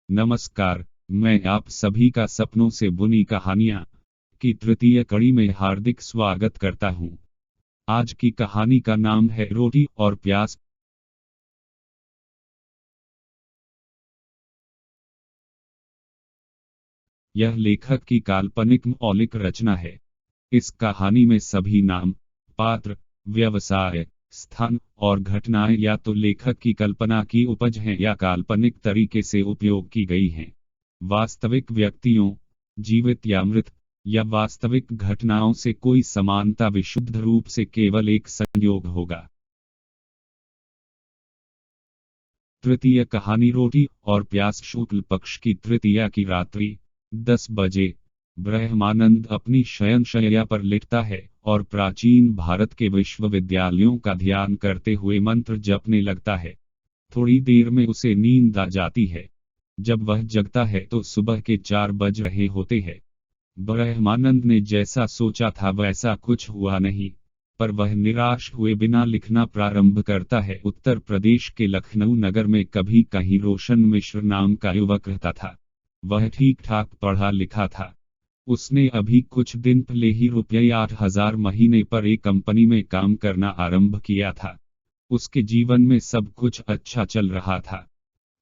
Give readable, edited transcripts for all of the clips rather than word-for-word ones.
नमस्कार, मैं आप सभी का सपनों से बुनी कहानियां की तृतीय कड़ी में हार्दिक स्वागत करता हूं। आज की कहानी का नाम है रोटी और प्याज। यह लेखक की काल्पनिक मौलिक रचना है। इस कहानी में सभी नाम, पात्र, व्यवसाय, स्थान और घटनाएं या तो लेखक की कल्पना की उपज हैं या काल्पनिक तरीके से उपयोग की गई हैं। वास्तविक व्यक्तियों, जीवित या मृत, या वास्तविक घटनाओं से कोई समानता विशुद्ध रूप से केवल एक संयोग होगा। तृतीय कहानी रोटी और प्याज। शुक्ल पक्ष की तृतीया की रात्रि 10 बजे ब्रह्मानंद अपनी शयनशैया पर लेटता है और प्राचीन भारत के विश्वविद्यालयों का ध्यान करते हुए मंत्र जपने लगता है। थोड़ी देर में उसे नींद आ जाती है। जब वह जगता है तो सुबह के 4 बज रहे होते हैं। ब्रह्मानंद ने जैसा सोचा था वैसा कुछ हुआ नहीं, पर वह निराश हुए बिना लिखना प्रारंभ करता है। उत्तर प्रदेश के लखनऊ नगर में कभी कहीं रोशन मिश्र नाम का युवक रहता था। वह ठीक ठाक पढ़ा लिखा था। उसने अभी कुछ दिन पहले ही ₹8,000 महीने पर एक कंपनी में काम करना आरंभ किया था। उसके जीवन में सब कुछ अच्छा चल रहा था।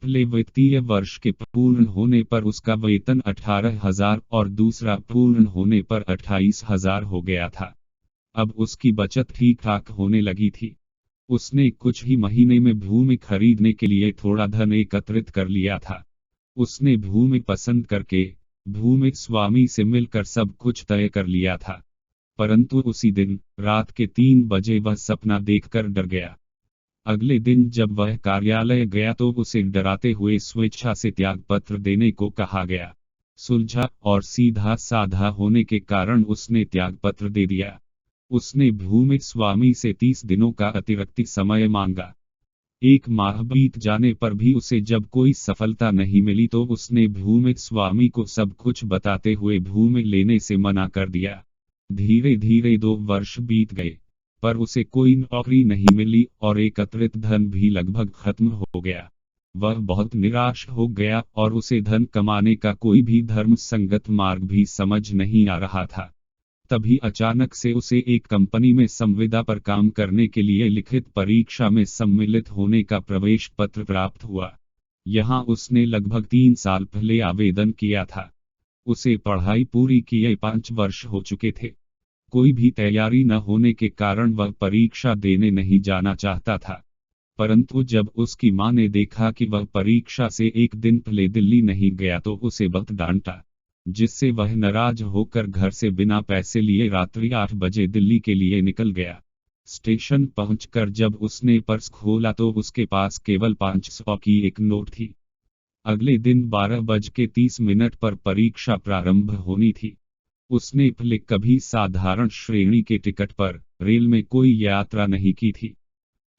पहले वित्तीय वर्ष के पूर्ण होने पर उसका वेतन 18,000 और दूसरा पूर्ण होने पर 28,000 हो गया था। अब उसकी बचत ठीक ठाक होने लगी थी। उसने कुछ ही महीने में भूमि खरीदने के लिए थोड़ा धन एकत्रित कर लिया था। उसने भूमि पसंद करके भूमि स्वामी से मिलकर सब कुछ तय कर लिया था। परंतु उसी दिन रात के 3 बजे वह सपना देखकर डर गया। अगले दिन जब वह कार्यालय गया तो उसे डराते हुए स्वेच्छा से त्यागपत्र देने को कहा गया। सुलझा और सीधा साधा होने के कारण उसने त्यागपत्र दे दिया। उसने भूमि स्वामी से 30 दिनों का अतिरिक्त समय मांगा। 1 माह बीत जाने पर भी उसे जब कोई सफलता नहीं मिली तो उसने भूमि स्वामी को सब कुछ बताते हुए भूमि लेने से मना कर दिया। धीरे धीरे 2 वर्ष बीत गए, पर उसे कोई नौकरी नहीं मिली और एकत्रित धन भी लगभग खत्म हो गया। वह बहुत निराश हो गया और उसे धन कमाने का कोई भी धर्म संगत मार्ग भी समझ नहीं आ रहा था। तभी अचानक से उसे एक कंपनी में संविदा पर काम करने के लिए लिखित परीक्षा में सम्मिलित होने का प्रवेश पत्र प्राप्त हुआ। यहाँ उसने लगभग 3 साल पहले आवेदन किया था। उसे पढ़ाई पूरी किए 5 वर्ष हो चुके थे। कोई भी तैयारी न होने के कारण वह परीक्षा देने नहीं जाना चाहता था। परंतु जब उसकी मां ने देखा कि वह परीक्षा से एक दिन पहले दिल्ली नहीं गया तो उसे बहुत डांटा, जिससे वह नाराज होकर घर से बिना पैसे लिए रात्रि 8 बजे दिल्ली के लिए निकल गया। स्टेशन पहुंचकर जब उसने पर्स खोला तो उसके पास केवल 500 की एक नोट थी। अगले दिन 12:30 पर परीक्षा प्रारंभ होनी थी। उसने पहले कभी साधारण श्रेणी के टिकट पर रेल में कोई यात्रा नहीं की थी।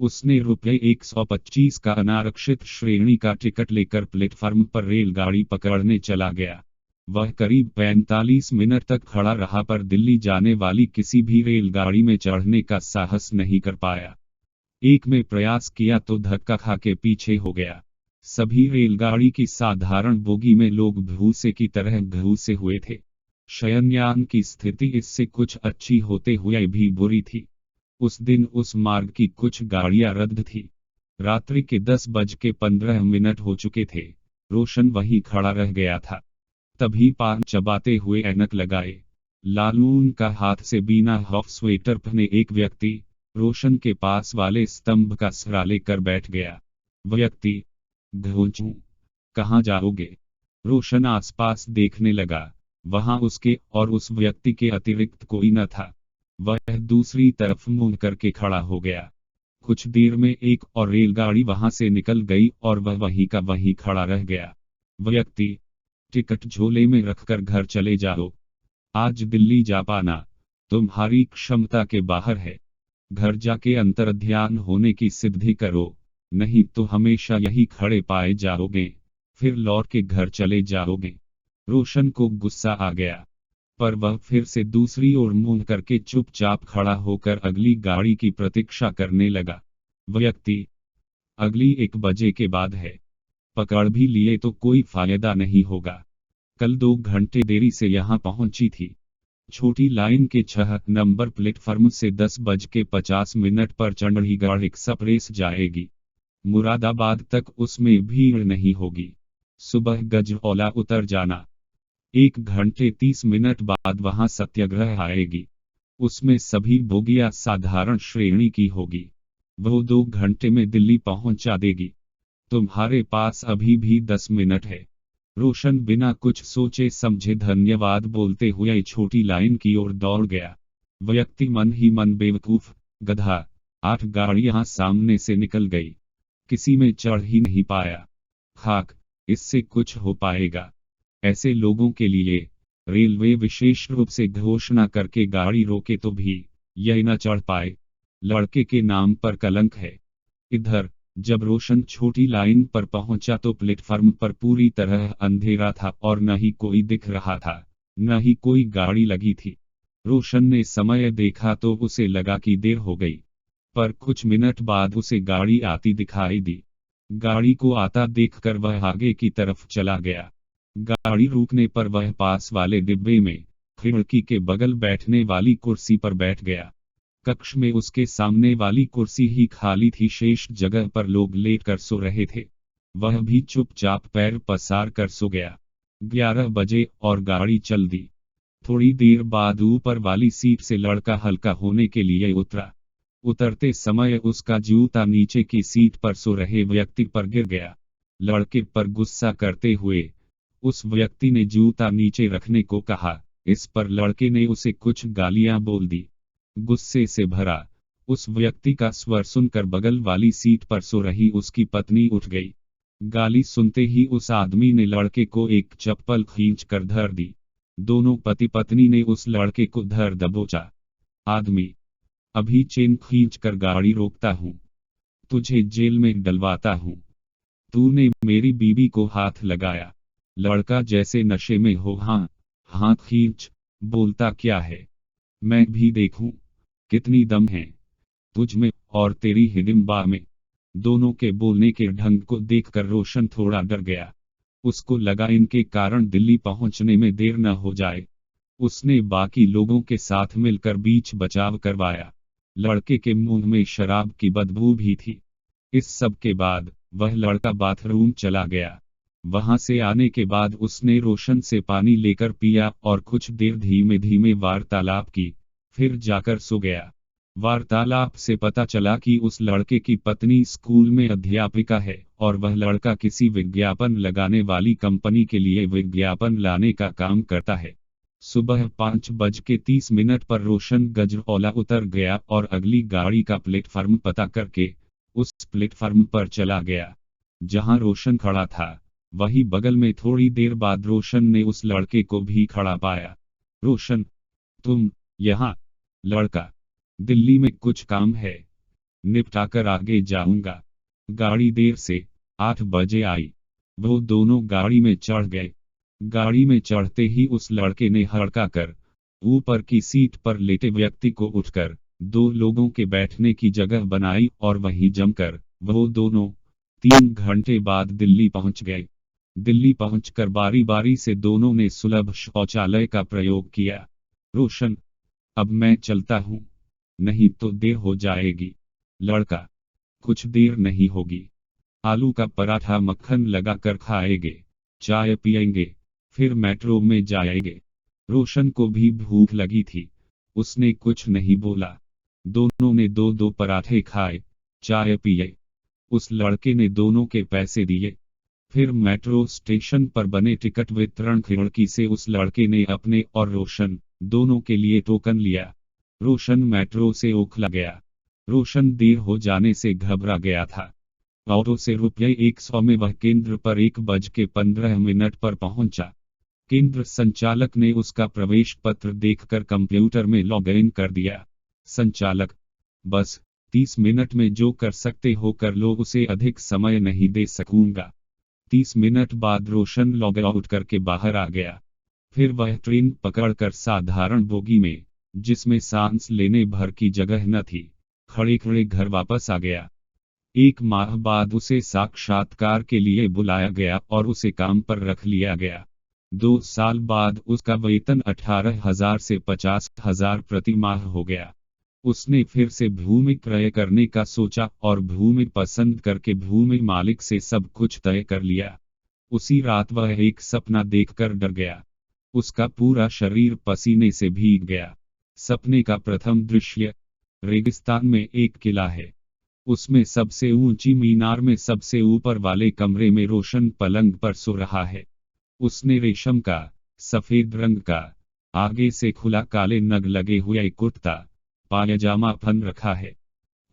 उसने ₹125 का अनारक्षित श्रेणी का टिकट लेकर प्लेटफार्म पर रेलगाड़ी पकड़ने चला गया। वह करीब 45 मिनट तक खड़ा रहा पर दिल्ली जाने वाली किसी भी रेलगाड़ी में चढ़ने का साहस नहीं कर पाया। एक में प्रयास किया तो धक्का खा के पीछे हो गया। सभी रेलगाड़ी की साधारण बोगी में लोग भूसे की तरह घुसे हुए थे। शयनयान की स्थिति इससे कुछ अच्छी होते हुए भी बुरी थी। उस दिन उस मार्ग की कुछ गाड़ियां रद्द थी। रात्रि के 10:15 हो चुके थे। रोशन वहीं खड़ा रह गया था। तभी पान चबाते हुए ऐनक लगाए, लालून का हाथ से बीना हॉफ स्वेटर पहने एक व्यक्ति रोशन के पास वाले स्तंभ का सहारा लेकर बैठ गया। व्यक्ति: घोंचू, कहाँ जाओगे? रोशन आसपास देखने लगा। वहां उसके और उस व्यक्ति के अतिरिक्त कोई न था। वह दूसरी तरफ मुंह करके खड़ा हो गया। कुछ देर में एक और रेलगाड़ी वहां से निकल गई और वह वहीं का वहीं खड़ा रह गया। व्यक्ति: टिकट झोले में रखकर घर चले जाओ। आज दिल्ली जा पाना तुम्हारी क्षमता के बाहर है। घर जाके अंतर्ध्यान होने की सिद्धि करो, नहीं तो हमेशा यही खड़े पाए जाओगे, फिर लौट के घर चले जाओगे। रोशन को गुस्सा आ गया, पर वह फिर से दूसरी ओर मुंह करके चुपचाप खड़ा होकर अगली गाड़ी की प्रतीक्षा करने लगा। व्यक्ति: अगली 1 बजे के बाद है। पकड़ भी लिए तो कोई फायदा नहीं होगा। कल 2 घंटे देरी से यहाँ पहुंची थी। छोटी लाइन के 6 नंबर प्लेटफार्म से 10:50 पर चंडीगढ़ एक्सप्रेस जाएगी। मुरादाबाद तक उसमें भीड़ नहीं होगी। सुबह गजरौला उतर जाना। 1 घंटे 30 मिनट बाद वहां सत्याग्रह आएगी। उसमें सभी बोगियां साधारण श्रेणी की होगी। वो 2 घंटे में दिल्ली पहुंचा देगी। तुम्हारे पास अभी भी 10 मिनट है। रोशन बिना कुछ सोचे समझे धन्यवाद बोलते हुए छोटी लाइन की ओर दौड़ गया। व्यक्ति मन ही मन बेवकूफ, गधा। 8 गाड़ियां सामने से निकल गई। किसी में चढ़ ही नहीं पाया। खाक, इससे कुछ हो पाएगा? ऐसे लोगों के लिए रेलवे विशेष रूप से घोषणा करके गाड़ी रोके तो भी यह न चढ़ पाए। लड़के के नाम पर कलंक है। इधर जब रोशन छोटी लाइन पर पहुंचा तो प्लेटफार्म पर पूरी तरह अंधेरा था और न ही कोई दिख रहा था, न ही कोई गाड़ी लगी थी। रोशन ने समय देखा तो उसे लगा कि देर हो गई, पर कुछ मिनट बाद उसे गाड़ी आती दिखाई दी। गाड़ी को आता देखकर वह आगे की तरफ चला गया। गाड़ी रुकने पर वह पास वाले डिब्बे में खिड़की के बगल बैठने वाली कुर्सी पर बैठ गया। कक्ष में उसके सामने वाली कुर्सी ही खाली थी, शेष जगह पर लोग लेटकर सो रहे थे। वह भी चुपचाप पैर पसार कर सो गया। 11 बजे और गाड़ी चल दी। थोड़ी देर बाद ऊपर वाली सीट से लड़का हल्का होने के लिए उतरा। उतरते समय उसका जूता नीचे की सीट पर सो रहे व्यक्ति पर गिर गया। लड़के पर गुस्सा करते हुए उस व्यक्ति ने जूता नीचे रखने को कहा। इस पर लड़के ने उसे कुछ गालियां बोल दी। गुस्से से भरा उस व्यक्ति का स्वर सुनकर बगल वाली सीट पर सो रही उसकी पत्नी उठ गई। गाली सुनते ही उस आदमी ने लड़के को एक चप्पल खींच कर धर दी। दोनों पति पत्नी ने उस लड़के को धर दबोचा। आदमी, अभी चेन खींच कर गाड़ी रोकता हूँ, तुझे जेल में डलवाता हूँ। तूने मेरी बीवी को हाथ लगाया। लड़का जैसे नशे में हो, हाँ हाथ खींच, बोलता क्या है, मैं भी देखूं कितनी दम है तुझ में और तेरी हिडिंबा में। दोनों के बोलने के ढंग को देखकर रोशन थोड़ा डर गया। उसको लगा इनके कारण दिल्ली पहुंचने में देर न हो जाए। उसने बाकी लोगों के साथ मिलकर बीच बचाव करवाया। लड़के के मुंह में शराब की बदबू भी थी। इस सब के बाद वह लड़का बाथरूम चला गया। वहां से आने के बाद उसने रोशन से पानी लेकर पिया और कुछ देर धीमे धीमे वार्तालाप की, फिर जाकर सो गया। वार्तालाप से पता चला कि उस लड़के की पत्नी स्कूल में अध्यापिका है और वह लड़का किसी विज्ञापन लगाने वाली कंपनी के लिए विज्ञापन लाने का काम करता है। सुबह 5:30 पर रोशन गजरौला उतर गया और अगली गाड़ी का प्लेटफार्म पता करके उस प्लेटफार्म पर चला गया जहां रोशन खड़ा था। वही बगल में थोड़ी देर बाद रोशन ने उस लड़के को भी खड़ा पाया। रोशन, तुम यहाँ? लड़का, दिल्ली में कुछ काम है, निपटाकर आगे जाऊंगा। गाड़ी देर से 8 बजे आई। वो दोनों गाड़ी में चढ़ गए। गाड़ी में चढ़ते ही उस लड़के ने हड़का कर ऊपर की सीट पर लेटे व्यक्ति को उठकर 2 लोगों के बैठने की जगह बनाई और वहीं जमकर वो दोनों 3 घंटे बाद दिल्ली पहुंच गए। दिल्ली पहुंचकर बारी बारी से दोनों ने सुलभ शौचालय का प्रयोग किया। रोशन, अब मैं चलता हूं, नहीं तो देर हो जाएगी। लड़का, कुछ देर नहीं होगी। आलू का पराठा मक्खन लगाकर खाएंगे, चाय पिएंगे, फिर मेट्रो में जाएंगे। रोशन को भी भूख लगी थी। उसने कुछ नहीं बोला। दोनों ने 2-2 पराठे खाए, चाय पिए। उस लड़के ने दोनों के पैसे दिए। फिर मेट्रो स्टेशन पर बने टिकट वितरण खिड़की से उस लड़के ने अपने और रोशन दोनों के लिए टोकन लिया। रोशन मेट्रो से ओखला गया। रोशन देर हो जाने से घबरा गया था। ऑटो से ₹100 में वह केंद्र पर 1:15 पर पहुंचा। केंद्र संचालक ने उसका प्रवेश पत्र देखकर कंप्यूटर में लॉग इन कर दिया। संचालक, बस 30 मिनट में जो कर सकते हो कर लो, उसे अधिक समय नहीं दे सकूंगा। 30 मिनट बाद रोशन लॉग आउट करके बाहर आ गया। फिर वह ट्रेन पकड़कर साधारण बोगी में, जिसमें सांस लेने भर की जगह न थी, खड़े खड़े घर वापस आ गया। 1 माह बाद उसे साक्षात्कार के लिए बुलाया गया और उसे काम पर रख लिया गया। 2 साल बाद उसका वेतन 18,000 से 50,000 प्रति माह हो गया। उसने फिर से भूमि क्रय करने का सोचा और भूमि पसंद करके भूमि मालिक से सब कुछ तय कर लिया। उसी रात वह एक सपना देखकर डर गया। उसका पूरा शरीर पसीने से भीग गया। सपने का प्रथम दृश्य, रेगिस्तान में एक किला है। उसमें सबसे ऊंची मीनार में सबसे ऊपर वाले कमरे में रोशन पलंग पर सो रहा है। उसने रेशम का, सफेद रंग का, आगे से खुला काले नग लगे हुए कुर्ता पायजामा पहन रखा है।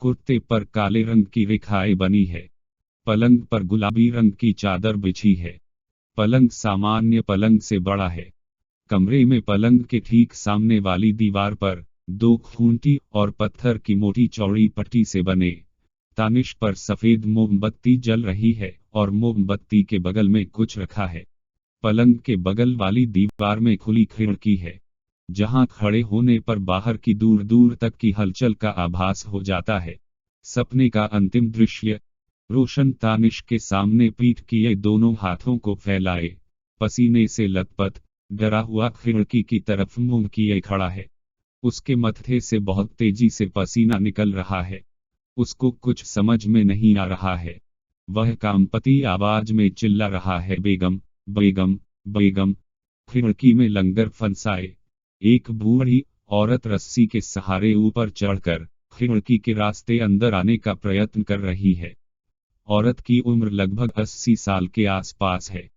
कुर्ते पर काले रंग की रेखाएं बनी है। पलंग पर गुलाबी रंग की चादर बिछी है। पलंग सामान्य पलंग से बड़ा है। कमरे में पलंग के ठीक सामने वाली दीवार पर 2 खूंटी और पत्थर की मोटी चौड़ी पट्टी से बने तानिश पर सफेद मोमबत्ती जल रही है और मोमबत्ती के बगल में कुछ रखा है। पलंग के बगल वाली दीवार में खुली खिड़की है, जहां खड़े होने पर बाहर की दूर दूर तक की हलचल का आभास हो जाता है। सपने का अंतिम दृश्य, रोशन तानिश के सामने पीठ किए दोनों हाथों को फैलाए, पसीने से लथपथ, डरा हुआ खिड़की की तरफ मुंह किए खड़ा है। उसके मत्थे से बहुत तेजी से पसीना निकल रहा है। उसको कुछ समझ में नहीं आ रहा है। वह कामपति आवाज में चिल्ला रहा है, बेगम, बेगम, बेगम। खिड़की में लंगर फंसाए एक बूढ़ी औरत रस्सी के सहारे ऊपर चढ़कर खिड़की के रास्ते अंदर आने का प्रयत्न कर रही है। औरत की उम्र लगभग 80 साल के आसपास है।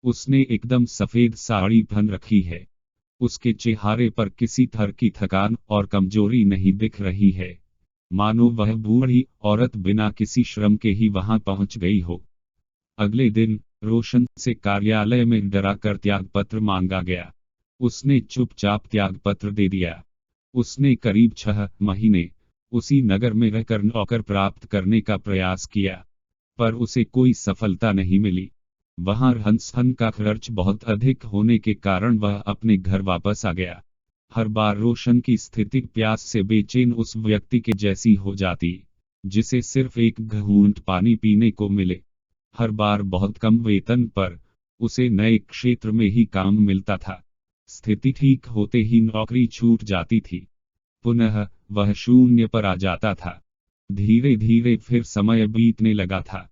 उसने एकदम सफेद साड़ी पहन रखी है। उसके चेहरे पर किसी तरह की थकान और कमजोरी नहीं दिख रही है, मानो वह बूढ़ी औरत बिना किसी श्रम के ही वहां पहुंच गई हो। अगले दिन रोशन से कार्यालय में डराकर त्यागपत्र मांगा गया। उसने चुपचाप त्यागपत्र दे दिया। उसने करीब 6 महीने उसी नगर में रहकर नौकर प्राप्त करने का प्रयास किया, पर उसे कोई सफलता नहीं मिली। वहां रहन सहन का खर्च बहुत अधिक होने के कारण वह अपने घर वापस आ गया। हर बार रोशन की स्थिति प्यास से बेचैन उस व्यक्ति के जैसी हो जाती, जिसे सिर्फ एक घूंट पानी पीने को मिले। हर बार बहुत कम वेतन पर उसे नए क्षेत्र में ही काम मिलता था। स्थिति ठीक होते ही नौकरी छूट जाती थी। पुनः वह शून्य पर आ जाता था। धीरे धीरे फिर समय बीतने लगा था।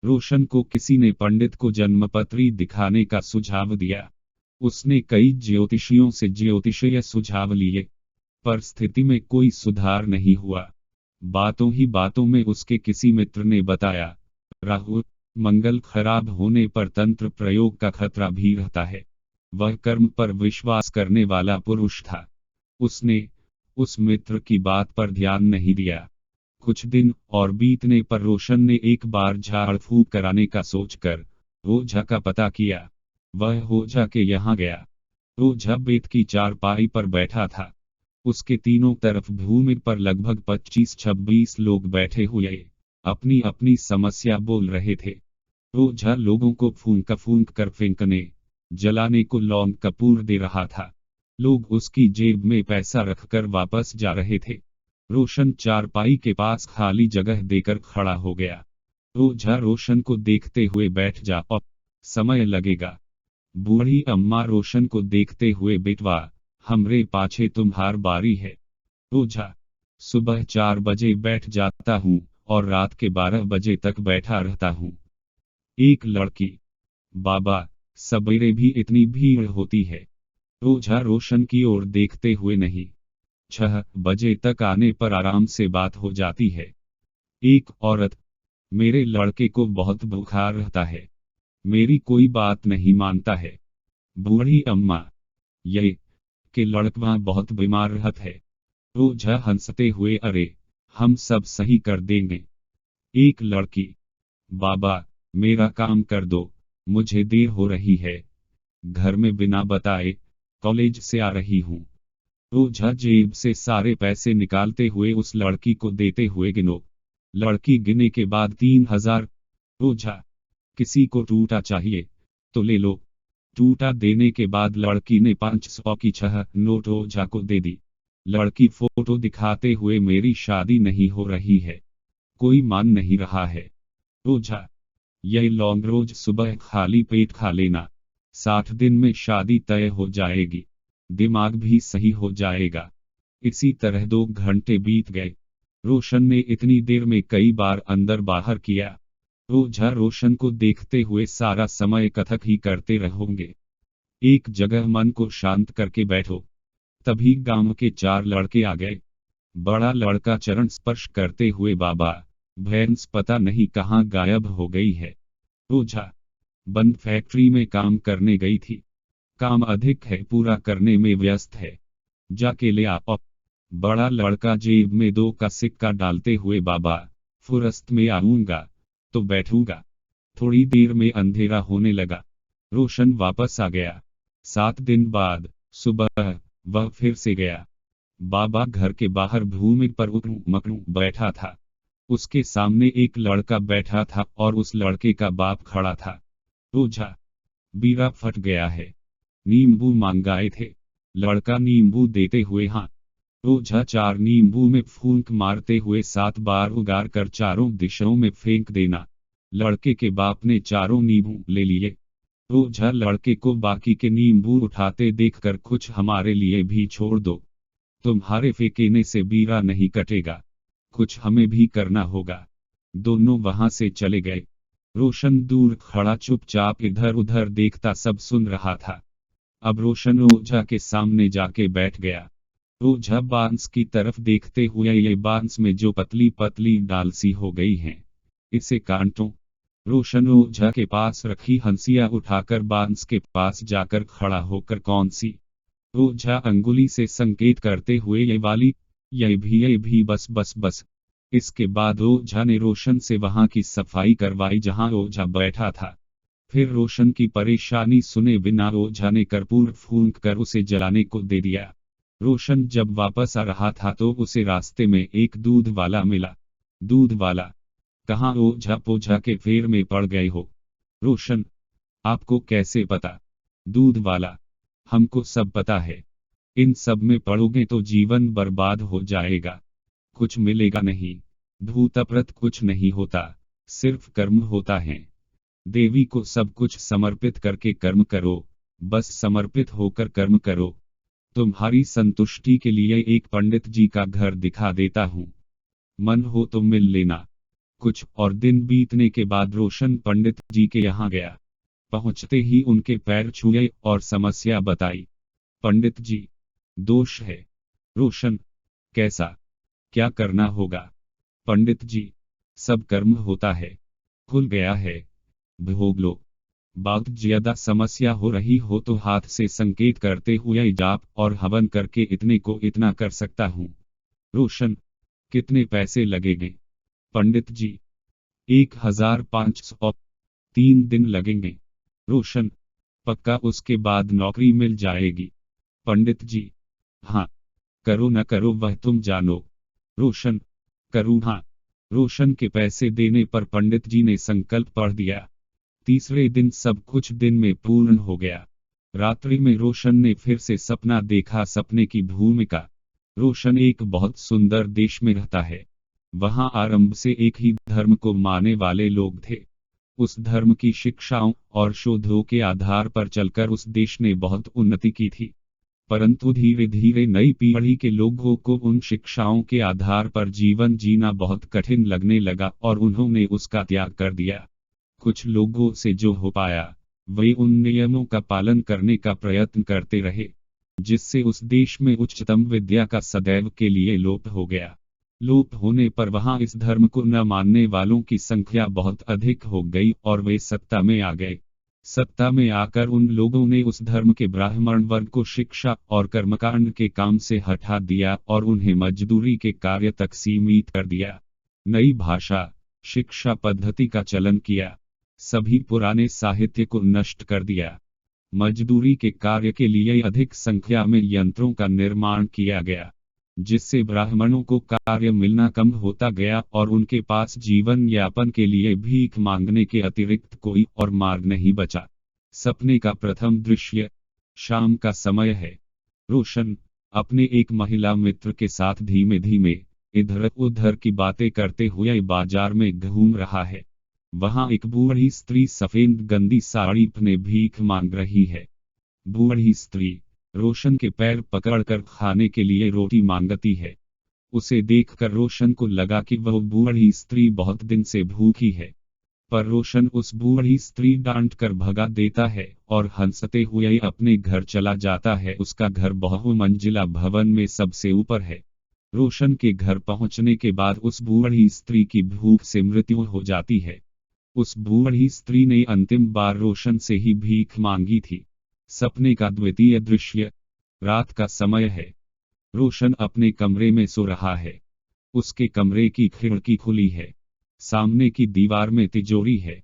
रोशन को किसी ने पंडित को जन्मपत्री दिखाने का सुझाव दिया। उसने कई ज्योतिषियों से ज्योतिषीय सुझाव लिए, पर स्थिति में कोई सुधार नहीं हुआ। बातों ही बातों में उसके किसी मित्र ने बताया, राहु मंगल खराब होने पर तंत्र प्रयोग का खतरा भी रहता है। वह कर्म पर विश्वास करने वाला पुरुष था। उसने उस मित्र की बात पर ध्यान नहीं दिया। कुछ दिन और बीतने पर रोशन ने एक बार झाड़ फूक कराने का सोचकर ओझा का पता किया। वह ओझा के यहाँ गया। ओझा बेत की चारपाई पर बैठा था। उसके तीनों तरफ भूमि पर लगभग 25-26 लोग बैठे हुए अपनी अपनी समस्या बोल रहे थे। ओझा लोगों को फूंक फूंक कर फेंकने, जलाने को लौंग कपूर दे रहा था। लोग उसकी जेब में पैसा रखकर वापस जा रहे थे। रोशन चारपाई के पास खाली जगह देकर खड़ा हो गया। ओझा रोशन को देखते हुए बैठ जा, और समय लगेगा। बूढ़ी अम्मा रोशन को देखते हुए, बेटवा हमरे पाछे तुम्हार बारी है। ओझा, सुबह 4 बजे बैठ जाता हूँ और रात के 12 बजे तक बैठा रहता हूँ। एक लड़की, बाबा सवेरे भी इतनी भीड़ होती है। ओझा रोशन की ओर देखते हुए, नहीं, 6 बजे तक आने पर आराम से बात हो जाती है। एक औरत, मेरे लड़के को बहुत बुखार रहता है, मेरी कोई बात नहीं मानता है। बूढ़ी अम्मा, ये कि लड़का बहुत बीमार रहता है। ओझा हंसते हुए, अरे हम सब सही कर देंगे। एक लड़की, बाबा मेरा काम कर दो, मुझे देर हो रही है, घर में बिना बताए कॉलेज से आ रही हूँ। ओझा जेब से सारे पैसे निकालते हुए उस लड़की को देते हुए, गिनो। लड़की गिने के बाद 3000। ओझा, किसी को टूटा चाहिए तो ले लो। टूटा देने के बाद लड़की ने 500 की 6 नोट ओझा को दे दी। लड़की फोटो दिखाते हुए, मेरी शादी नहीं हो रही है, कोई मान नहीं रहा है। ओझा, यह लौंग रोज सुबह खाली पेट खा लेना। 60 दिन में शादी तय हो जाएगी। दिमाग भी सही हो जाएगा। इसी तरह 2 घंटे बीत गए। रोशन ने इतनी देर में कई बार अंदर बाहर किया। ओझा रोशन को देखते हुए सारा समय कथक ही करते रहोगे। एक जगह मन को शांत करके बैठो। तभी गांव के 4 लड़के आ गए। बड़ा लड़का चरण स्पर्श करते हुए, बाबा, भैंस पता नहीं कहाँ गायब हो गई है। ओझा, बंद फैक्ट्री में काम करने गई थी। काम अधिक है, पूरा करने में व्यस्त है। जाके ले आओ। बड़ा लड़का जेब में 2 का सिक्का डालते हुए, बाबा, फुरस्त में आऊंगा तो बैठूंगा। थोड़ी देर में अंधेरा होने लगा। रोशन वापस आ गया। 7 दिन बाद सुबह वह फिर से गया। बाबा घर के बाहर भूमि पर उकड़ू मकड़ू बैठा था। उसके सामने एक लड़का बैठा था और उस लड़के का बाप खड़ा था। ओझा, बीरा फट गया है, नींबू मांगाए थे। लड़का नींबू देते हुए, हाँ। ओझा 4 नींबू में फूंक मारते हुए 7 बार उगार कर चारों दिशाओं में फेंक देना। लड़के के बाप ने चारों नींबू ले लिए। ओझा लड़के को बाकी के नींबू उठाते देखकर, कुछ हमारे लिए भी छोड़ दो। तुम्हारे फेंकने से बीरा नहीं कटेगा, कुछ हमें भी करना होगा। दोनों वहां से चले गए। रोशन दूर खड़ा चुपचाप इधर उधर देखता सब सुन रहा था। अब रोशन ओझा के सामने जाके बैठ गया। ओझा बांस की तरफ देखते हुए, ये बांस में जो पतली पतली डाल सी हो गई हैं, इसे काटो। रोशन ओझा के पास रखी हंसिया उठाकर बांस के पास जाकर खड़ा होकर, कौन सी? ओझा अंगुली से संकेत करते हुए, ये वाली। ये भी, बस बस बस। इसके बाद ओझा ने रोशन से वहां की सफाई करवाई जहां ओझा बैठा था। फिर रोशन की परेशानी सुने बिना ओझा ने कर्पूर फूंक कर उसे जलाने को दे दिया। रोशन जब वापस आ रहा था तो उसे रास्ते में एक दूध वाला मिला। दूध वाला, कहाँ ओझा पोझा के फेर में पड़ गए हो? रोशन, आपको कैसे पता? दूध वाला, हमको सब पता है। इन सब में पड़ोगे तो जीवन बर्बाद हो जाएगा, कुछ मिलेगा नहीं। भूतप्रत कुछ नहीं होता, सिर्फ कर्म होता है। देवी को सब कुछ समर्पित करके कर्म करो, बस समर्पित होकर कर्म करो। तुम्हारी संतुष्टि के लिए एक पंडित जी का घर दिखा देता हूँ, मन हो तो मिल लेना। कुछ और दिन बीतने के बाद रोशन पंडित जी के यहाँ गया। पहुंचते ही उनके पैर छुए और समस्या बताई। पंडित जी, दोष है। रोशन, कैसा? क्या करना होगा? पंडित जी, सब कर्म होता है, खुल गया है, भोग लो। बहुत ज्यादा समस्या हो रही हो तो हाथ से संकेत करते हुए जाप और हवन करके इतने को इतना कर सकता हूँ। रोशन, कितने पैसे लगेंगे? पंडित जी, 1500। 3 दिन लगेंगे। रोशन, पक्का उसके बाद नौकरी मिल जाएगी? पंडित जी, हाँ। करो न करो वह तुम जानो। रोशन, करूँ, हाँ। रोशन के पैसे देने पर पंडित जी ने संकल्प पढ़ दिया। तीसरे दिन सब कुछ दिन में पूर्ण हो गया। रात्रि में रोशन ने फिर से सपना देखा। सपने की भूमिका, रोशन एक बहुत सुंदर देश में रहता है। वहां आरंभ से एक ही धर्म को मानने वाले लोग थे। उस धर्म की शिक्षाओं और शोधों के आधार पर चलकर उस देश ने बहुत उन्नति की थी। परंतु धीरे धीरे नई पीढ़ी के लोगों को उन शिक्षाओं के आधार पर जीवन जीना बहुत कठिन लगने लगा और उन्होंने उसका त्याग कर दिया। कुछ लोगों से जो हो पाया, वे उन नियमों का पालन करने का प्रयत्न करते रहे, जिससे उस देश में उच्चतम विद्या का सदैव के लिए लोप हो गया। लोप होने पर वहां इस धर्म को न मानने वालों की संख्या बहुत अधिक हो गई और वे सत्ता में आ गए। सत्ता में आकर उन लोगों ने उस धर्म के ब्राह्मण वर्ग को शिक्षा और कर्मकांड के काम से हटा दिया और उन्हें मजदूरी के कार्य तक सीमित कर दिया। नई भाषा, शिक्षा पद्धति का चलन किया। सभी पुराने साहित्य को नष्ट कर दिया। मजदूरी के कार्य के लिए अधिक संख्या में यंत्रों का निर्माण किया गया, जिससे ब्राह्मणों को कार्य मिलना कम होता गया और उनके पास जीवन यापन के लिए भीख मांगने के अतिरिक्त कोई और मार्ग नहीं बचा। सपने का प्रथम दृश्य, शाम का समय है। रोशन अपने एक महिला मित्र के साथ धीमे धीमे इधर उधर की बातें करते हुए बाजार में घूम रहा है। वहां एक बूढ़ी स्त्री सफेद गंदी साड़ी पहने भीख मांग रही है। बूढ़ी स्त्री रोशन के पैर पकड़कर खाने के लिए रोटी मांगती है। उसे देखकर रोशन को लगा कि वह बूढ़ी स्त्री बहुत दिन से भूखी है। पर रोशन उस बूढ़ी स्त्री डांट कर भगा देता है और हंसते हुए अपने घर चला जाता है। उसका घर बहुमंजिला भवन में सबसे ऊपर है। रोशन के घर पहुंचने के बाद उस बूढ़ी स्त्री की भूख से मृत्यु हो जाती है। उस बूढ़ी स्त्री ने अंतिम बार रोशन से ही भीख मांगी थी। सपने का द्वितीय दृश्य। रात का समय है। रोशन अपने कमरे में सो रहा है। उसके कमरे की खिड़की खुली है। सामने की दीवार में तिजोरी है।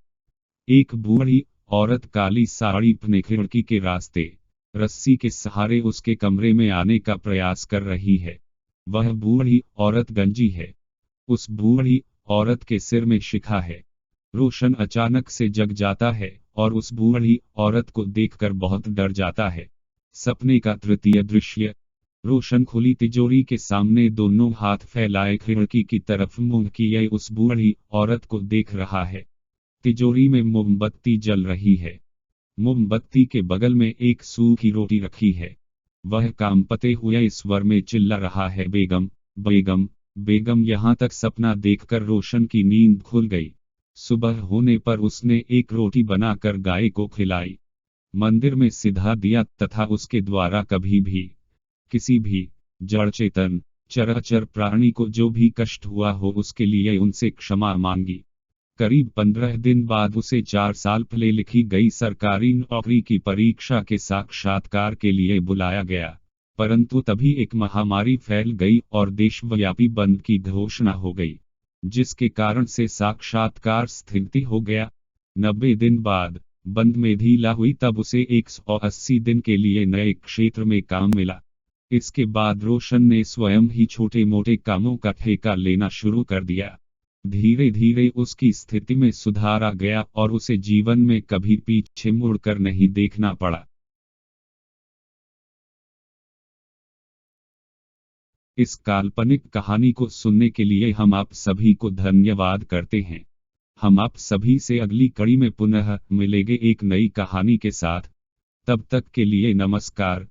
एक बूढ़ी औरत काली साड़ी पहने खिड़की के रास्ते रस्सी के सहारे उसके कमरे में आने का प्रयास कर रही है। वह बूढ़ी औरत गंजी है। उस बूढ़ी औरत के सिर में शिखा है। रोशन अचानक से जग जाता है और उस बूढ़ी औरत को देखकर बहुत डर जाता है। सपने का तृतीय दृश्य। रोशन खुली तिजोरी के सामने दोनों हाथ फैलाए खिड़की की तरफ मुंह किए उस बूढ़ी औरत को देख रहा है। तिजोरी में मोमबत्ती जल रही है। मोमबत्ती के बगल में एक सूखी रोटी रखी है। वह कांपते हुए स्वर में चिल्ला रहा है, बेगम, बेगम, बेगम। यहाँ तक सपना देखकर रोशन की नींद खुल गई। सुबह होने पर उसने एक रोटी बनाकर गाय को खिलाई, मंदिर में सिधा दिया तथा उसके द्वारा कभी भी किसी भी जड़ चेतन चराचर प्राणी को जो भी कष्ट हुआ हो उसके लिए उनसे क्षमा मांगी। करीब 15 दिन बाद उसे 4 साल पहले लिखी गई सरकारी नौकरी की परीक्षा के साक्षात्कार के लिए बुलाया गया। परंतु तभी एक महामारी फैल गई और देशव्यापी बंद की घोषणा हो गई, जिसके कारण से साक्षात्कार स्थगित हो गया। 90 दिन बाद बंद में ढीला हुई तब उसे 180 दिन के लिए नए क्षेत्र में काम मिला। इसके बाद रोशन ने स्वयं ही छोटे मोटे कामों का ठेका लेना शुरू कर दिया। धीरे धीरे उसकी स्थिति में सुधार आ गया और उसे जीवन में कभी पीछे मुड़कर नहीं देखना पड़ा। इस काल्पनिक कहानी को सुनने के लिए हम आप सभी को धन्यवाद करते हैं। हम आप सभी से अगली कड़ी में पुनः मिलेंगे एक नई कहानी के साथ। तब तक के लिए नमस्कार।